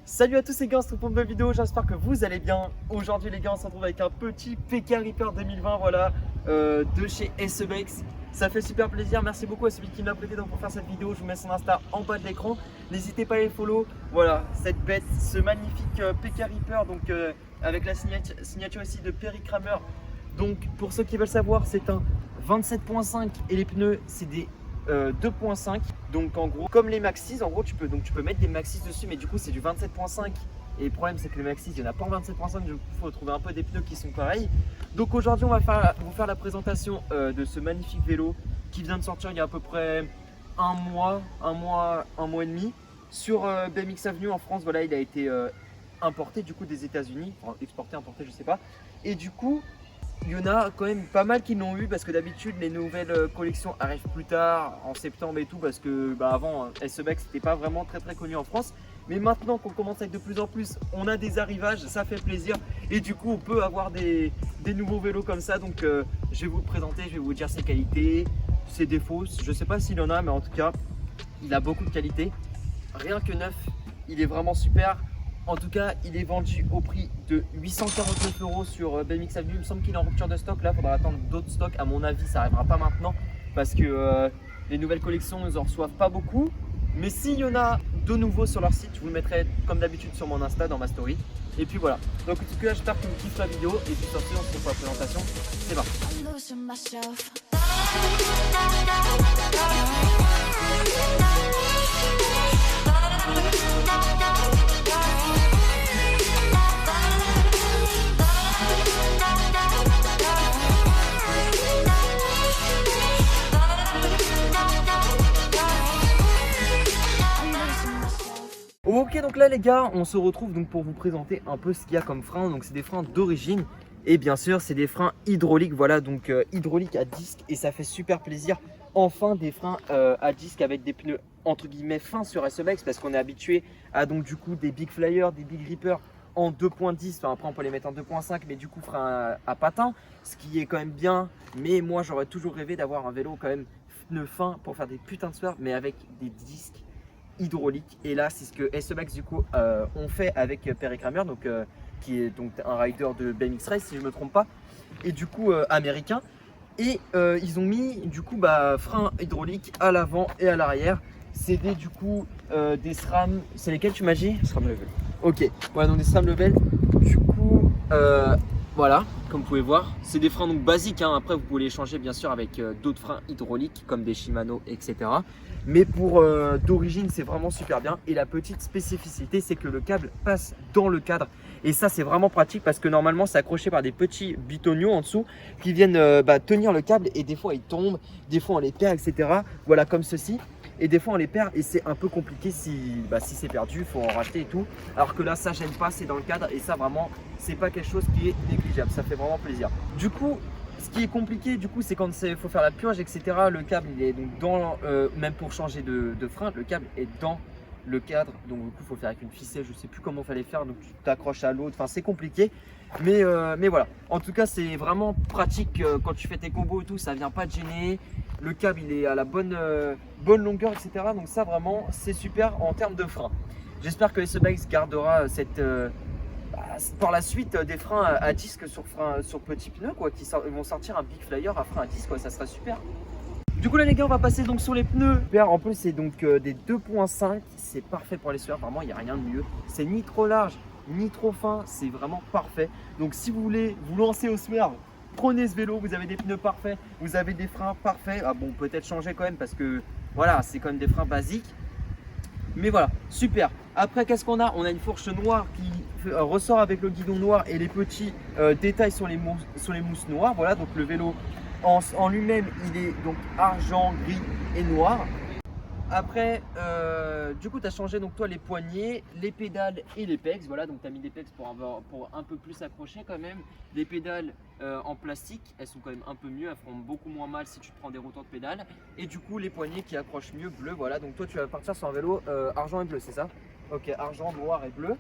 Salut à tous les gars, on se retrouve pour une nouvelle vidéo, j'espère que vous allez bien. Aujourd'hui les gars, on se retrouve avec un petit PK Reaper 2020, voilà, de chez SEBEX. Ça fait super plaisir, merci beaucoup à celui qui me l'a prêté donc pour faire cette vidéo. Je vous mets son Insta en bas de l'écran, n'hésitez pas à les follow. Voilà, cette bête, ce magnifique PK Reaper, donc avec la signature ici de Perry Kramer. Donc pour ceux qui veulent savoir, c'est un 27.5 et les pneus c'est des 2.5. donc en gros comme les Maxis, en gros tu peux mettre des Maxis dessus, mais du coup c'est du 27.5 et le problème c'est que les Maxis il n'y en a pas en 27.5, du coup il faut trouver un peu des pneus qui sont pareils. Donc aujourd'hui on va vous faire la présentation de ce magnifique vélo qui vient de sortir il y a à peu près un mois et demi sur BMX Avenue en France. Voilà, il a été importé du coup des États-Unis, enfin exporté, importé, je sais pas, et du coup il y en a quand même pas mal qui l'ont eu parce que d'habitude les nouvelles collections arrivent plus tard, en septembre et tout, parce que avant SEBEX n'était pas vraiment très connu en France. Mais maintenant qu'on commence à être de plus en plus, on a des arrivages, ça fait plaisir et du coup on peut avoir des nouveaux vélos comme ça. Donc je vais vous le présenter, je vais vous dire ses qualités, ses défauts. Je sais pas s'il y en a, mais en tout cas il a beaucoup de qualités. Rien que neuf, il est vraiment super. En tout cas, il est vendu au prix de 849 € sur BMX Avenue. Il me semble qu'il est en rupture de stock. Là, il faudra attendre d'autres stocks. À mon avis, ça n'arrivera pas maintenant parce que les nouvelles collections, ils en reçoivent pas beaucoup. Mais s'il y en a de nouveaux sur leur site, je vous le mettrai comme d'habitude sur mon Insta, dans ma story. Et puis voilà. Donc, en tout cas, j'espère que vous kiffez la vidéo. Et puis, surtout, on se retrouve pour la présentation. C'est parti. Ok, donc là les gars, on se retrouve donc pour vous présenter un peu ce qu'il y a comme frein. Donc c'est des freins d'origine et bien sûr c'est des freins hydrauliques. Voilà, donc hydraulique à disque, et ça fait super plaisir. Enfin des freins à disque avec des pneus entre guillemets fins sur SEBEX, parce qu'on est habitué à donc du coup des Big Flyers, des Big Reaper en 2.10. Enfin après on peut les mettre en 2.5, mais du coup frein à patins, ce qui est quand même bien. Mais moi j'aurais toujours rêvé d'avoir un vélo quand même pneus fins pour faire des putains de sueur, mais avec des disques hydraulique. Et là c'est ce que SEBEX du coup ont fait avec Perry Kramer, donc qui est donc un rider de BMX Race si je me trompe pas, et du coup américain. Et ils ont mis du coup frein hydraulique à l'avant et à l'arrière. C'est du coup des SRAM. C'est lesquels tu m'as dit? SRAM Level. Ok, voilà, donc des SRAM Level. Du coup voilà, comme vous pouvez voir, c'est des freins donc basiques, hein. Après vous pouvez les changer bien sûr avec d'autres freins hydrauliques comme des Shimano, etc. Mais pour d'origine c'est vraiment super bien. Et la petite spécificité c'est que le câble passe dans le cadre. Et ça c'est vraiment pratique parce que normalement c'est accroché par des petits bitonio en dessous qui viennent tenir le câble, et des fois ils tombent, des fois on les perd, etc. Voilà, comme ceci. Et des fois on les perd et c'est un peu compliqué si c'est perdu, il faut en racheter et tout. Alors que là ça gêne pas, c'est dans le cadre, et ça vraiment c'est pas quelque chose qui est négligeable, ça fait vraiment plaisir. Du coup ce qui est compliqué du coup c'est quand il faut faire la purge, etc. Le câble il est donc dans, même pour changer de frein, le câble est dans le cadre, donc du coup il faut le faire avec une ficelle, je sais plus comment il fallait faire, donc tu t'accroches à l'autre, enfin c'est compliqué. Mais voilà, en tout cas c'est vraiment pratique quand tu fais tes combos et tout, ça vient pas te gêner. Le câble il est à la bonne longueur, etc. Donc ça vraiment c'est super en termes de frein. J'espère que SEBEX gardera cette par la suite des freins à disque sur petits pneus quoi, qui vont sortir un Big Flyer à frein à disque quoi, ça sera super. Du coup là les gars on va passer donc sur les pneus. En plus c'est donc des 2.5, c'est parfait pour les sueurs, vraiment il n'y a rien de mieux. C'est ni trop large ni trop fin, c'est vraiment parfait. Donc si vous voulez vous lancer au sueur, prenez ce vélo, vous avez des pneus parfaits, vous avez des freins parfaits. Ah bon, peut-être changer quand même parce que voilà, c'est quand même des freins basiques. Mais voilà, super. Après, qu'est-ce qu'on a? On a une fourche noire qui ressort avec le guidon noir et les petits détails sur les mousses noires. Voilà, donc le vélo en lui-même, il est donc argent, gris et noir. Après, du coup, tu as changé donc toi les poignées, les pédales et les pegs. Voilà, donc tu as mis des pegs pour un peu plus accrocher quand même. Les pédales en plastique, elles sont quand même un peu mieux, elles feront beaucoup moins mal si tu te prends des retours de pédales. Et du coup, les poignées qui accrochent mieux bleu. Voilà, donc toi tu vas partir sur un vélo argent et bleu, c'est ça? Ok, argent, noir et bleu.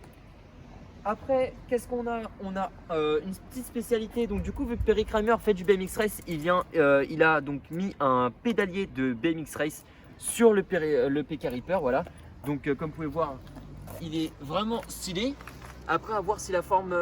Après, qu'est-ce qu'on a? On a une petite spécialité. Donc du coup, vu que Perry Kramer fait du BMX Race, il a donc mis un pédalier de BMX Race sur le PK Reaper. Voilà, donc comme vous pouvez voir, il est vraiment stylé. Après, à voir si la forme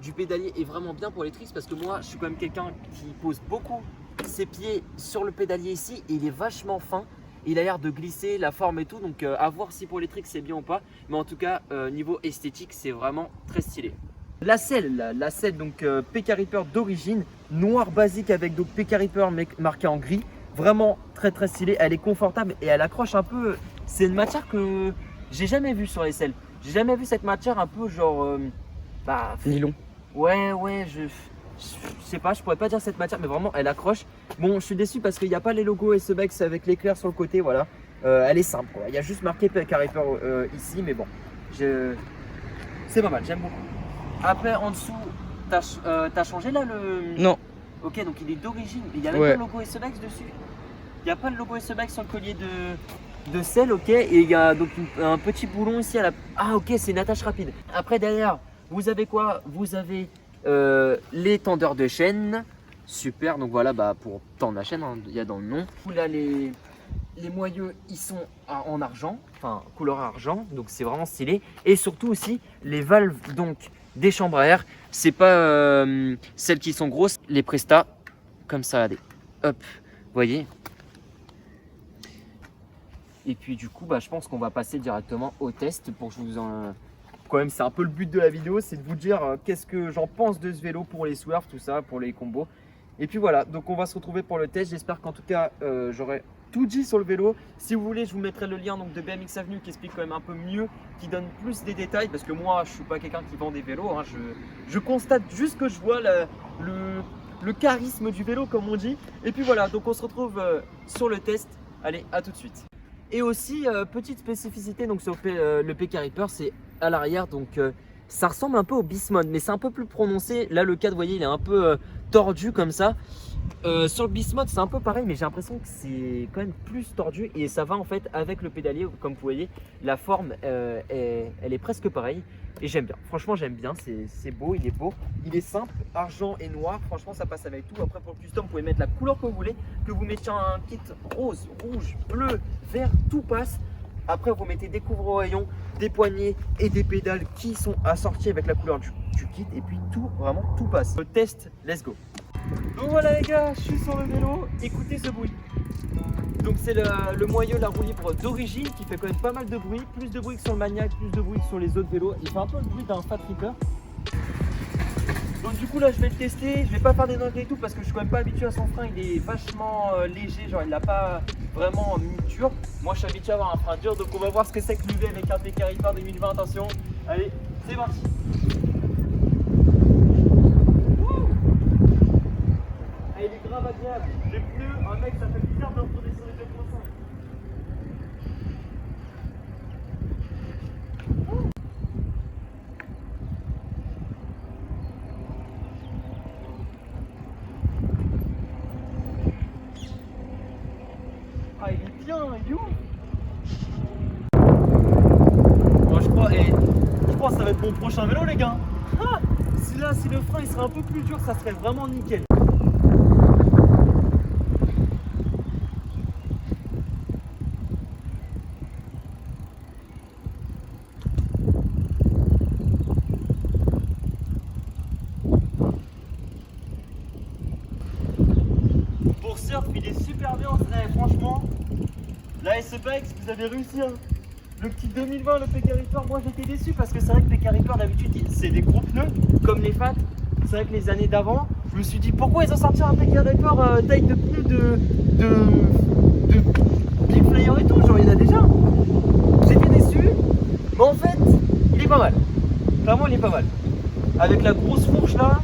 du pédalier est vraiment bien pour les tricks, parce que moi, je suis quand même quelqu'un qui pose beaucoup ses pieds sur le pédalier ici, et il est vachement fin. Il a l'air de glisser, la forme et tout, donc à voir si pour les tricks c'est bien ou pas. Mais en tout cas, niveau esthétique, c'est vraiment très stylé. La selle donc PK Reaper d'origine, noir basique avec donc PK Reaper marqué en gris. Vraiment très très stylée, elle est confortable et elle accroche un peu. C'est une matière que j'ai jamais vue sur les selles. J'ai jamais vu cette matière un peu genre Nylon. Ouais, je sais pas, je pourrais pas dire cette matière, mais vraiment elle accroche. Bon, je suis déçu parce qu'il n'y a pas les logos SEBEX avec l'éclair sur le côté, voilà. Elle est simple quoi. Il y a juste marqué PK Reaper ici, mais bon, c'est pas mal, j'aime beaucoup. Après en dessous, t'as changé là le. Non. Ok, donc il est d'origine, il n'y a même pas le logo SEBEX dessus. Il n'y a pas le logo SEBEX sur le collier de selle, ok. Et il y a donc un petit boulon ici à la. Ah ok, c'est une attache rapide. Après derrière, vous avez quoi? Vous avez les tendeurs de chaîne. Super, donc voilà, pour tendre la chaîne, hein, il y a dans le nom. Là les moyeux, ils sont en argent, enfin couleur argent, donc c'est vraiment stylé. Et surtout aussi, les valves donc des chambres à air, c'est pas celles qui sont grosses, les Presta, comme ça, regardez, hop, vous voyez. Et puis du coup, je pense qu'on va passer directement au test pour que je vous en... Quand même, c'est un peu le but de la vidéo, c'est de vous dire qu'est-ce que j'en pense de ce vélo pour les swerves, tout ça, pour les combos. Et puis voilà, donc on va se retrouver pour le test. J'espère qu'en tout cas, j'aurai tout dit sur le vélo. Si vous voulez, je vous mettrai le lien donc, de BMX Avenue qui explique quand même un peu mieux, qui donne plus des détails. Parce que moi, je ne suis pas quelqu'un qui vend des vélos. Hein. Je constate juste que je vois le charisme du vélo, comme on dit. Et puis voilà, donc on se retrouve sur le test. Allez, à tout de suite. Et aussi, petite spécificité donc, sur le PK Reaper, c'est à l'arrière. Donc ça ressemble un peu au Bismode, mais c'est un peu plus prononcé. Là, le cadre, vous voyez, il est un peu tordu comme ça. Sur le Bismode, c'est un peu pareil, mais j'ai l'impression que c'est quand même plus tordu et ça va en fait avec le pédalier. Comme vous voyez, la forme, elle est presque pareille et j'aime bien. Franchement, j'aime bien. C'est beau, il est simple, argent et noir. Franchement, ça passe avec tout. Après, pour le custom, vous pouvez mettre la couleur que vous voulez. Que vous mettiez un kit rose, rouge, bleu, vert, tout passe. Après, vous mettez des couvre-rayons, des poignées et des pédales qui sont assortis avec la couleur du kit. Et puis tout, vraiment, tout passe. Le test, let's go. Donc voilà les gars, je suis sur le vélo. Écoutez ce bruit. Donc c'est le moyeu, la roue libre d'origine qui fait quand même pas mal de bruit. Plus de bruit que sur le Maniac, plus de bruit que sur les autres vélos. Il fait un peu le bruit d'un Fat Reaper. Donc du coup là je vais le tester, je vais pas faire des dingueries et tout parce que je suis quand même pas habitué à son frein, il est vachement léger, genre il l'a pas vraiment mis dur. Moi je suis habitué à avoir un frein dur, donc on va voir ce que c'est que l'UV avec un PK Reaper 2020, attention. Allez, c'est parti. Ah, il est grave agréable, les pneus, un mec ça fait bizarre de retourner sur les 2.5. Ah, il est bien, il est où? Moi je crois que ça va être mon prochain vélo les gars. Ah, si le frein il serait un peu plus dur, ça serait vraiment nickel. Pour surf, il est super bien, franchement. La SEBEX, vous avez réussi. Hein. Le petit 2020, le PK Reaper, moi j'étais déçu parce que c'est vrai que PK Reaper d'habitude c'est des gros pneus comme les Fat. C'est vrai que les années d'avant, je me suis dit pourquoi ils ont sorti un PK Reaper taille de pneus de Big Flyer et tout, genre il y en a déjà. J'étais déçu, mais en fait il est pas mal. Clairement il est pas mal. Avec la grosse fourche là.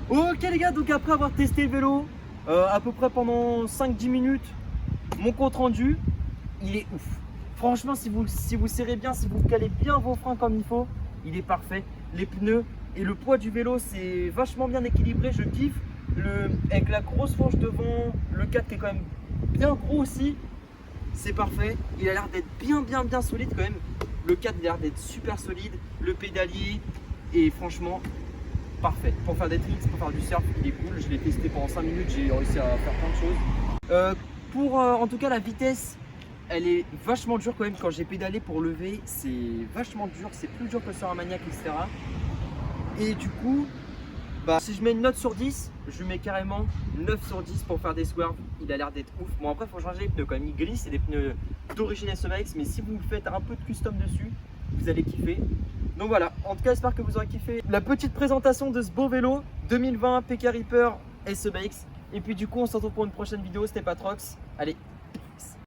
Ok les gars, donc après avoir testé le vélo à peu près pendant 5-10 minutes, mon compte rendu, il est ouf. Franchement, si vous serrez bien, si vous calez bien vos freins comme il faut, il est parfait. Les pneus et le poids du vélo, c'est vachement bien équilibré, je kiffe. Avec la grosse fourche devant, le 4 qui est quand même bien gros aussi, c'est parfait. Il a l'air d'être bien solide quand même. Le 4 il a l'air d'être super solide, le pédalier est franchement parfait. Pour faire des tricks, pour faire du surf, il est cool. Je l'ai testé pendant 5 minutes, j'ai réussi à faire plein de choses. En tout cas la vitesse, elle est vachement dure quand même. Quand j'ai pédalé pour lever, c'est vachement dur, c'est plus dur que sur un Maniac, etc. Et du coup, si je mets une note sur 10, je mets carrément 9 sur 10 pour faire des swerves. Il a l'air d'être ouf. Bon, après, il faut changer les pneus quand même. Il glisse, c'est des pneus d'origine SMX, mais si vous faites un peu de custom dessus, vous allez kiffer. Donc voilà, en tout cas, j'espère que vous aurez kiffé la petite présentation de ce beau vélo 2020 PK Reaper SMX. Et puis, du coup, on se retrouve pour une prochaine vidéo. C'était Patrox. Allez,